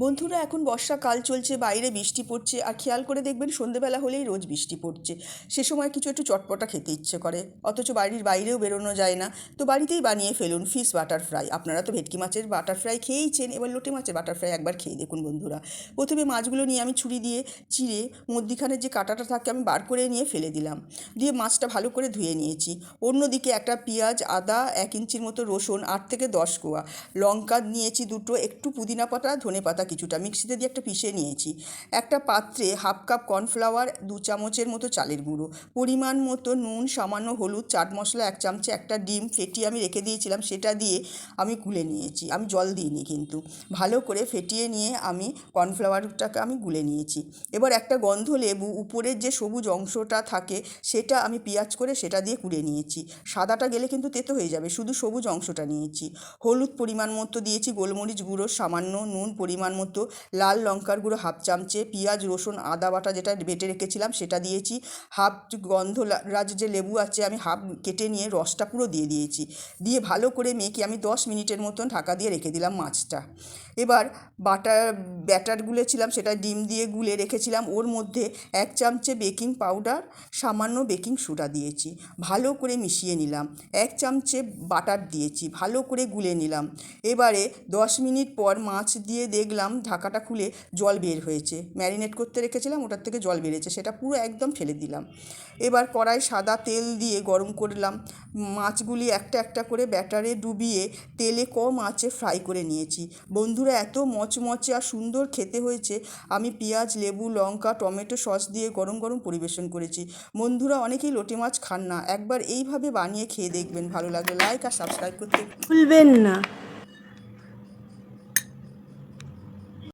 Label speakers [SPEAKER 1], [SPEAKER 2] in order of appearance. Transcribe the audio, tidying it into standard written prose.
[SPEAKER 1] বন্ধুরা, এখন বর্ষাকাল চলছে, বাইরে বৃষ্টি পড়ছে, আর খেয়াল করে দেখবেন সন্ধেবেলা হলেই রোজ বৃষ্টি পড়ছে। সে সময় কিছু একটু চটপটা খেতে ইচ্ছে করে, অথচ বাড়ির বাইরেও বেরোনো যায় না। তো বাড়িতেই বানিয়ে ফেলুন ফিশ বাটার ফ্রাই। আপনারা তো ভেটকি মাছের বাটার ফ্রাই খেয়েইছেন, এবার লোটে মাছের বাটার ফ্রাই একবার খেয়ে দেখুন বন্ধুরা। প্রথমে মাছগুলো নিয়ে আমি ছুরি দিয়ে চিড়ে মধ্যিখানে যে কাঁটাটা থাকে আমি বার করে নিয়ে ফেলে দিলাম, দিয়ে মাছটা ভালো করে ধুয়ে নিয়েছি। অন্যদিকে একটা পেঁয়াজ, আদা, 1 ইঞ্চির মতো রসুন, 8 থেকে 10 কোয়া লঙ্কা নিয়েছি দুটো, একটু পুদিনা পাতা, ধনে পাতা কিছুটা মিক্সিতে দিয়ে একটা পিষে নিয়েছি। একটা পাত্রে 1/2 কাপ কর্নফ্লাওয়ার, 2 চামচের মতো চালের গুঁড়ো, পরিমাণ মতো নুন, সামান্য হলুদ, চাট মশলা 1 চামচে, একটা ডিম ফেটিয়ে আমি রেখে দিয়েছিলাম সেটা দিয়ে আমি গুলে নিয়েছি। আমি জল দিইনি কিন্তু, ভালো করে ফেটিয়ে নিয়ে আমি কর্নফ্লাওয়ারটাকে আমি গুলে নিয়েছি। এবার একটা গন্ধ লেবু উপরের যে সবুজ অংশটা থাকে সেটা আমি পেঁয়াজ করে সেটা দিয়ে কুড়ে নিয়েছি। সাদাটা গেলে কিন্তু তেতো হয়ে যাবে, শুধু সবুজ অংশটা নিয়েছি। হলুদ পরিমাণ মতো দিয়েছি, গোলমরিচ গুঁড়ো সামান্য, নুন পরিমাণ মতো, লাল লঙ্কার গুঁড়ো 1/2 চামচে, পেঁয়াজ রসুন আদা বাটা যেটা বেটে রেখেছিলাম সেটা দিয়েছি। হাফ গন্ধরাজ যে লেবু আছে আমি হাফ কেটে নিয়ে রসটা পুরো দিয়ে দিয়েছি। দিয়ে ভালো করে মেখে আমি 10 মিনিটের মতন ঢাকা দিয়ে রেখে দিলাম মাছটা। এবার ব্যাটার গুলেছিলাম সেটা ডিম দিয়ে গুলে রেখেছিলাম, ওর মধ্যে 1 চামচে বেকিং পাউডার, সামান্য বেকিং সোডা দিয়েছি, ভালো করে মিশিয়ে নিলাম। 1 চামচে বাটার দিয়েছি, ভালো করে গুলে নিলাম। এবারে 10 মিনিট পর মাছ দিয়ে দেখলাম ঢাকাটা খুলে জল বের হয়েছে। ম্যারিনেট করতে রেখেছিলাম ওটার থেকে জল বেরিয়েছে, সেটা পুরো একদম ফেলে দিলাম। এবার কড়াই সাদা তেল দিয়ে গরম করলাম। মাছগুলি একটা একটা করে ব্যাটারে ডুবিয়ে তেলে কম আঁচে ফ্রাই করে নিয়েছি। বন্ধুরা, এত মচমচে আর সুন্দর খেতে হয়েছে। আমি পেঁয়াজ, লেবু, লঙ্কা, টমেটো সস দিয়ে গরম গরম পরিবেশন করেছি। বন্ধুরা, অনেকেই লোটে মাছ খান না, একবার এইভাবে বানিয়ে খেয়ে দেখবেন, ভালো লাগলে লাইক আর সাবস্ক্রাইব করতে
[SPEAKER 2] ভুলবেন না।